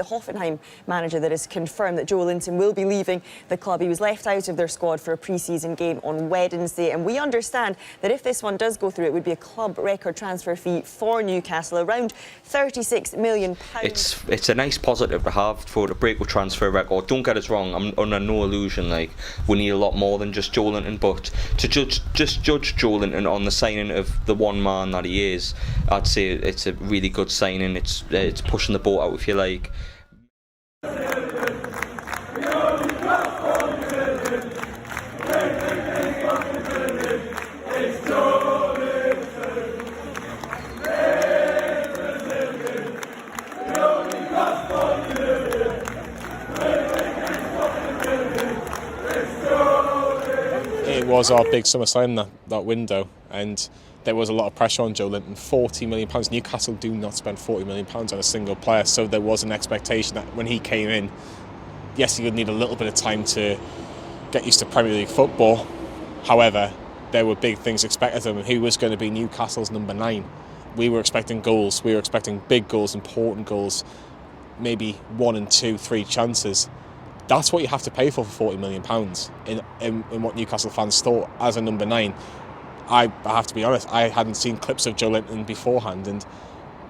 The Hoffenheim manager that has confirmed that Joelinton will be leaving the club. He was left out of their squad for a pre-season game on Wednesday, and we understand that if this one does go through, it would be a club record transfer fee for Newcastle, around £36 million. It's a nice positive to have for the break with transfer record. Don't get us wrong, I'm under no illusion like we need a lot more than just Joelinton, but to judge Joelinton on the signing of the one man that he is, I'd say it's a really good signing. It's pushing the boat out, if you like. It was our big summer signing, that window, and there was a lot of pressure on Joelinton. £40 million. Newcastle do not spend £40 million on a single player, so there was an expectation that when he came in, yes, he would need a little bit of time to get used to Premier League football. However, there were big things expected of him. He was going to be Newcastle's number 9. We were expecting goals. We were expecting big goals, important goals, maybe 1 and 2, 3 chances. That's what you have to pay for £40 million in what Newcastle fans thought as a number 9. I have to be honest, I hadn't seen clips of Joelinton beforehand, and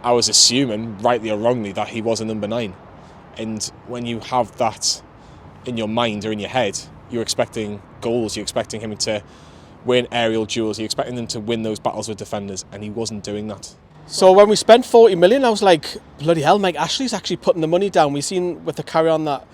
I was assuming, rightly or wrongly, that he was a number 9. And when you have that in your mind or in your head, you're expecting goals, you're expecting him to win aerial duels, you're expecting him to win those battles with defenders, and he wasn't doing that. So when we spent £40 million, I was like, bloody hell, Mike Ashley's actually putting the money down. We've seen with the carry-on that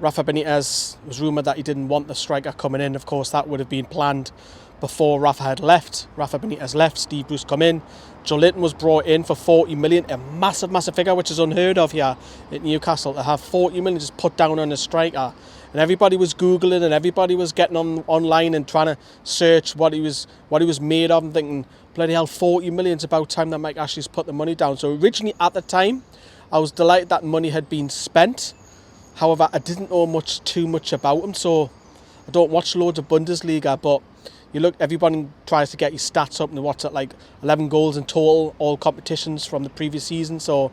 Rafa Benitez was rumoured that he didn't want the striker coming in. Of course, that would have been planned before Rafa had left. Rafa Benitez left, Steve Bruce come in. Joelinton was brought in for £40 million, a massive, massive figure, which is unheard of here at Newcastle, to have £40 million just put down on a striker. And everybody was Googling and everybody was getting online and trying to search what he was made of, and thinking, bloody hell, £40 million, it's about time that Mike Ashley's put the money down. So originally at the time, I was delighted that money had been spent. However, I didn't know too much about him, so I don't watch loads of Bundesliga, but you look, everybody tries to get your stats up, and what's it, like 11 goals in total, all competitions from the previous season. So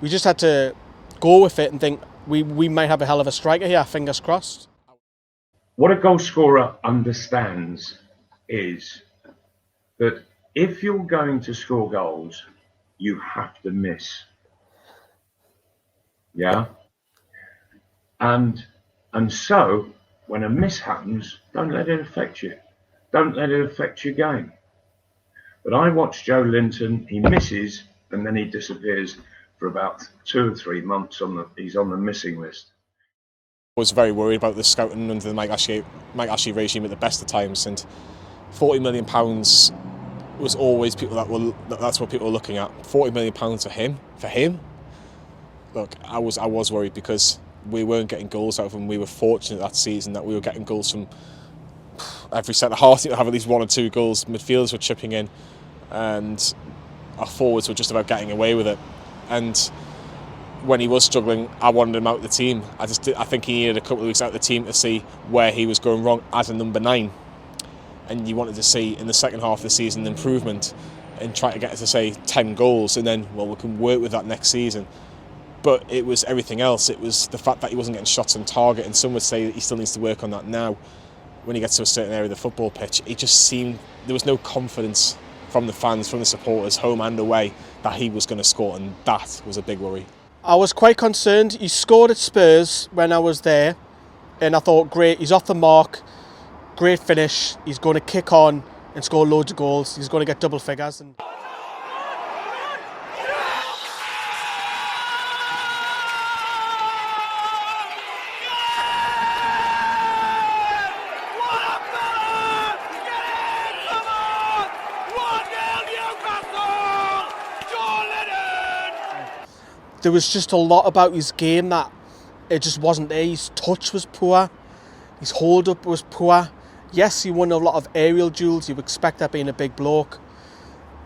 we just had to go with it and think we might have a hell of a striker here, fingers crossed. What a goal scorer understands is that if you're going to score goals, you have to miss. Yeah? And so, when a miss happens, don't let it affect you. Don't let it affect your game. But I watched Joelinton, he misses, and then he disappears for about 2 or 3 months. He's on the missing list. I was very worried about the scouting under the Mike Ashley regime at the best of times, and £40 million was always that's what people were looking at. £40 million for him. Look, I was worried because we weren't getting goals out of him. We were fortunate that season that we were getting goals from every centre half to have at least 1 or 2 goals. Midfielders were chipping in, and our forwards were just about getting away with it. And when he was struggling, I wanted him out of the team. I think he needed a couple of weeks out of the team to see where he was going wrong as a number 9. And you wanted to see in the second half of the season improvement and try to get to say 10 goals, and then we can work with that next season. But it was everything else. It was the fact that he wasn't getting shots on target, and some would say that he still needs to work on that now. When he gets to a certain area of the football pitch, it just seemed there was no confidence from the fans, from the supporters, home and away, that he was going to score, and that was a big worry. I was quite concerned. He scored at Spurs when I was there, and I thought, great, he's off the mark, great finish, he's going to kick on and score loads of goals, he's going to get double figures. And there was just a lot about his game that it just wasn't there. His touch was poor. His hold-up was poor. Yes, he won a lot of aerial duels. You expect that being a big bloke.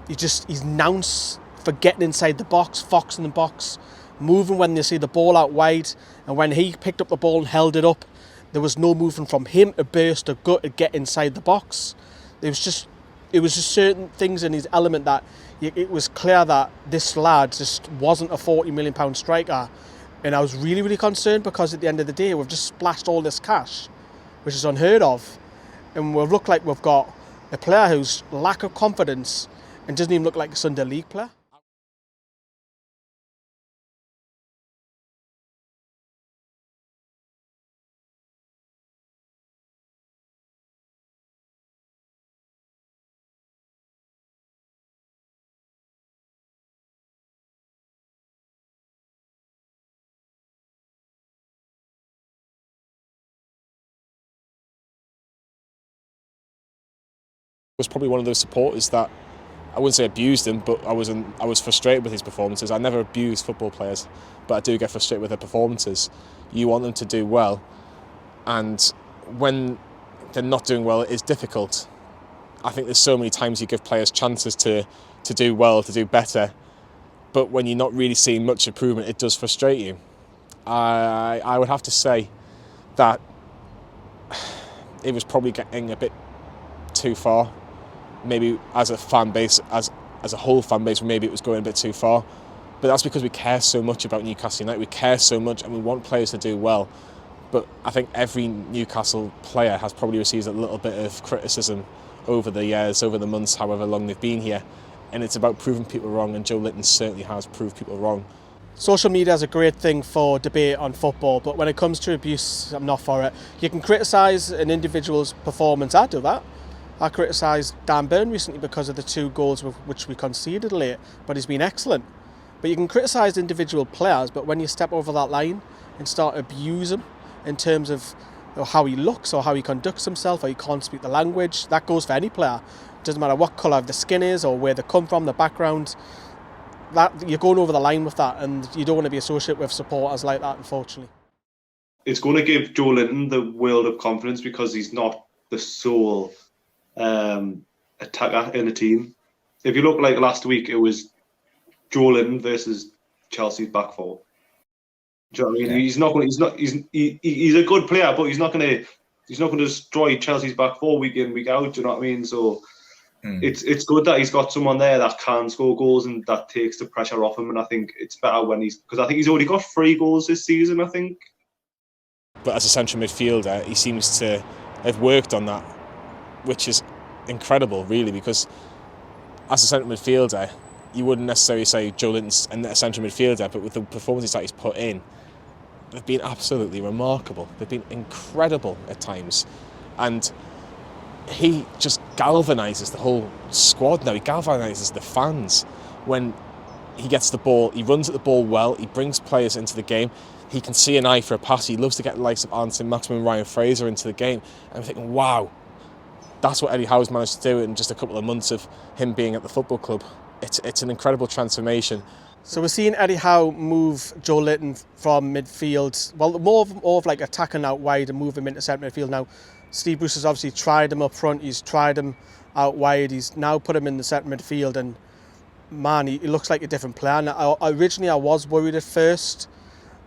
His nous for getting inside the box, foxing the box, moving when they see the ball out wide. And when he picked up the ball and held it up, there was no movement from him to burst or gut to get inside the box. It was just certain things in his element that it was clear that this lad just wasn't a £40 million striker. And I was really, really concerned because at the end of the day, we've just splashed all this cash, which is unheard of. And we've looked like we've got a player who's lack of confidence and doesn't even look like a Sunday League player. Was probably one of those supporters that I wouldn't say abused him, but I was frustrated with his performances. I never abuse football players, but I do get frustrated with their performances. You want them to do well, and when they're not doing well, it is difficult. I think there's so many times you give players chances to do well, to do better, but when you're not really seeing much improvement, it does frustrate you. I would have to say that it was probably getting a bit too far. Maybe as a fan base, as a whole fan base, maybe it was going a bit too far. But that's because we care so much about Newcastle United. We care so much and we want players to do well. But I think every Newcastle player has probably received a little bit of criticism over the years, over the months, however long they've been here. And it's about proving people wrong, and Joelinton certainly has proved people wrong. Social media is a great thing for debate on football, but when it comes to abuse, I'm not for it. You can criticise an individual's performance. I do that. I criticised Dan Burn recently because of the 2 goals which we conceded late, but he's been excellent. But you can criticise individual players, but when you step over that line and start abusing in terms of how he looks or how he conducts himself or he can't speak the language, that goes for any player. It doesn't matter what colour the skin is or where they come from, the background. That you're going over the line with that, and you don't want to be associated with supporters like that, unfortunately. It's going to give Joelinton the world of confidence because he's not the sole attacker in the team. If you look like last week, it was Joelinton versus Chelsea's back four. Do you know what I mean? Yeah. He's a good player, but he's not going to destroy Chelsea's back four week in, week out. Do you know what I mean? So it's good that he's got someone there that can score goals and that takes the pressure off him. And I think it's better when because I think he's already got 3 goals this season, I think. But as a central midfielder, he seems to have worked on that, which is incredible, really, because as a central midfielder, you wouldn't necessarily say Joelinton's a central midfielder, but with the performances that he's put in, they've been absolutely remarkable. They've been incredible at times. And he just galvanises the whole squad now. He galvanises the fans. When he gets the ball, he runs at the ball well, he brings players into the game. He can see an eye for a pass. He loves to get the likes of saint-maximin and Ryan Fraser into the game. And I'm thinking, wow, that's what Eddie Howe's managed to do in just a couple of months of him being at the football club. It's an incredible transformation. So we're seeing Eddie Howe move Joelinton from midfield, well, more of like attacking out wide and move him into centre midfield now. Steve Bruce has obviously tried him up front, he's tried him out wide, he's now put him in the centre midfield, and man, he looks like a different player. Now, originally I was worried at first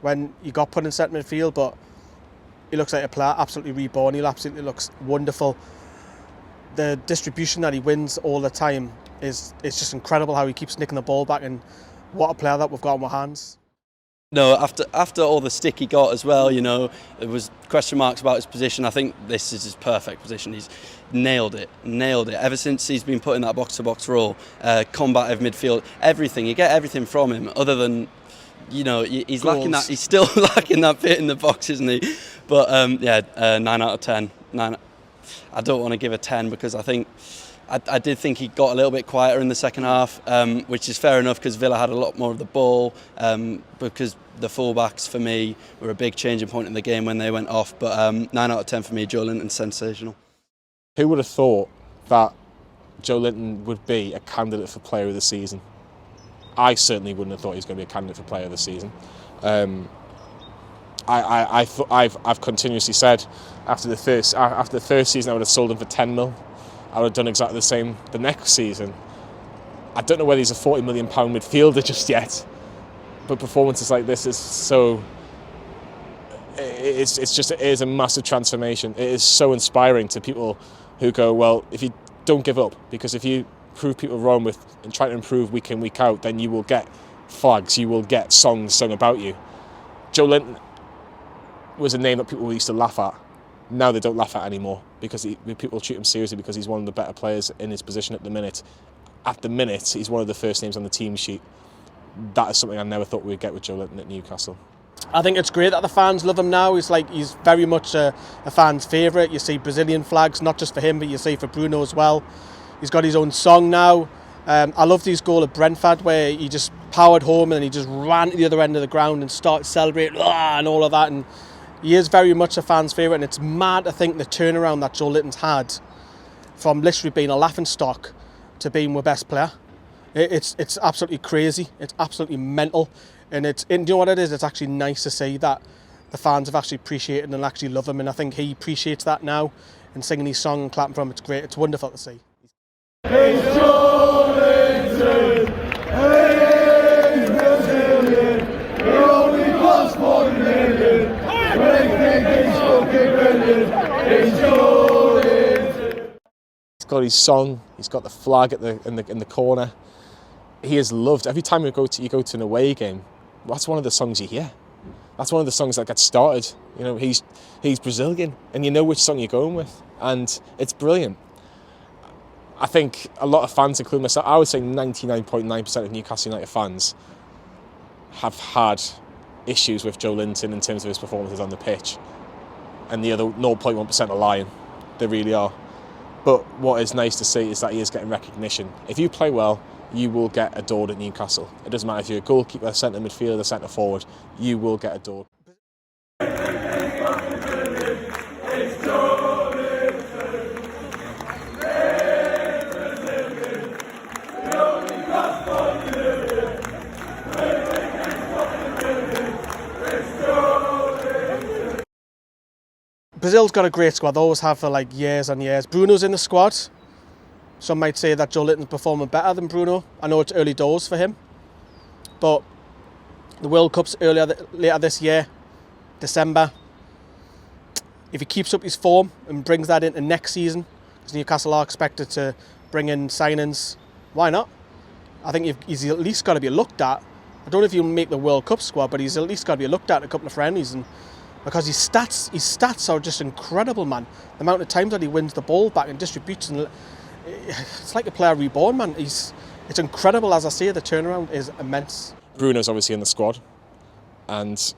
when he got put in centre midfield, but he looks like a player absolutely reborn. He absolutely looks wonderful. The distribution that he wins all the time is just incredible, how he keeps nicking the ball back, and what a player that we've got in our hands. No, after all the stick he got as well, you know, there was question marks about his position. I think this is his perfect position. He's nailed it. Ever since he's been put in that box-to-box role, combative midfield, everything. You get everything from him, other than, you know, he's lacking that. He's still lacking that bit in the box, isn't he? But 9 out of 10. I don't want to give a 10 because I think I did think he got a little bit quieter in the second half, which is fair enough because Villa had a lot more of the ball, because the fullbacks for me were a big changing point in the game when they went off. But 9 out of 10 for me, Joelinton, sensational. Who would have thought that Joelinton would be a candidate for Player of the Season? I certainly wouldn't have thought he was going to be a candidate for Player of the Season. I've continuously said after the first season I would have sold him for 10 mil. I would have done exactly the same the next season. I don't know whether he's a £40 million midfielder just yet, but performances like this is so. It is a massive transformation. It is so inspiring to people who go, well, if you don't give up, because if you prove people wrong and try to improve week in, week out, then you will get flags, you will get songs sung about you. Joelinton was a name that people used to laugh at. Now they don't laugh at anymore because people treat him seriously because he's one of the better players in his position at the minute. At the minute, he's one of the first names on the team sheet. That is something I never thought we'd get with Joelinton at Newcastle. I think it's great that the fans love him now. He's very much a fan's favourite. You see Brazilian flags, not just for him, but you see for Bruno as well. He's got his own song now. I loved his goal at Brentford where he just powered home and he just ran to the other end of the ground and started celebrating and all of that. And he is very much a fan's favourite, and it's mad to think the turnaround that Joelinton's had from literally being a laughingstock to being our best player. It's absolutely crazy. It's absolutely mental. And you know what it is? It's actually nice to see that the fans have actually appreciated and actually love him. And I think he appreciates that now. And singing his song and clapping for him, it's great. It's wonderful to see. It's Joelinton, he's Brazilian, he only costs 40 million, but I think he's fucking brilliant. It's Joelinton. He's got his song, he's got the flag in the corner. He is loved. Every time you go to an away game, that's one of the songs you hear. That's one of the songs that gets started. You know, he's Brazilian, and you know which song you're going with, and it's brilliant. I think a lot of fans, including myself, I would say 99.9% of Newcastle United fans have had issues with Joelinton in terms of his performances on the pitch, and the other 0.1% are lying. They really are. But what is nice to see is that he is getting recognition. If you play well, you will get adored at Newcastle. It doesn't matter if you're a goalkeeper, a centre midfielder, a centre forward, you will get adored. Brazil's got a great squad. They always have for like years and years. Bruno's in the squad. Some might say that Joelinton's performing better than Bruno. I know it's early doors for him, but the World Cup's later this year, December. If he keeps up his form and brings that into next season, because Newcastle are expected to bring in signings, why not? I think he's at least got to be looked at. I don't know if he'll make the World Cup squad, but he's at least got to be looked at in a couple of friendlies, and because his stats are just incredible, man. The amount of times that he wins the ball back and distributes, and it's like a player reborn, man. It's incredible, as I say. The turnaround is immense. Bruno's obviously in the squad, and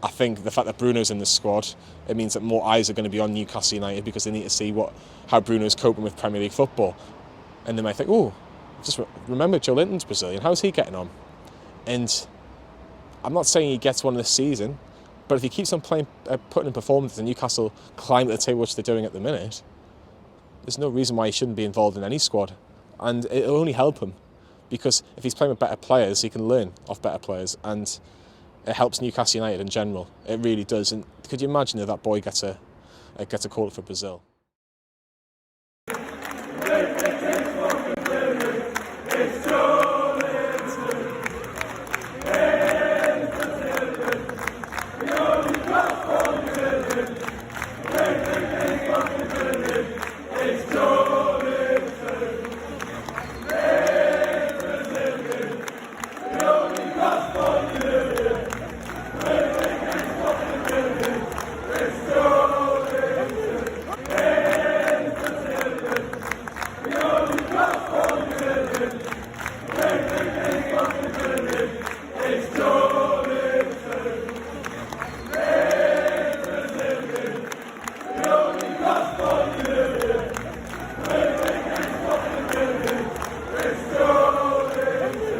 I think the fact that Bruno's in the squad, it means that more eyes are going to be on Newcastle United because they need to see how Bruno's coping with Premier League football, and they might think, oh, just remember Joelinton's Brazilian. How's he getting on? And I'm not saying he gets one this season, but if he keeps on putting in performances and Newcastle climb at the table, which they're doing at the minute, there's no reason why he shouldn't be involved in any squad. And it'll only help him, because if he's playing with better players, he can learn off better players, and it helps Newcastle United in general. It really does. And could you imagine if that boy gets a call for Brazil?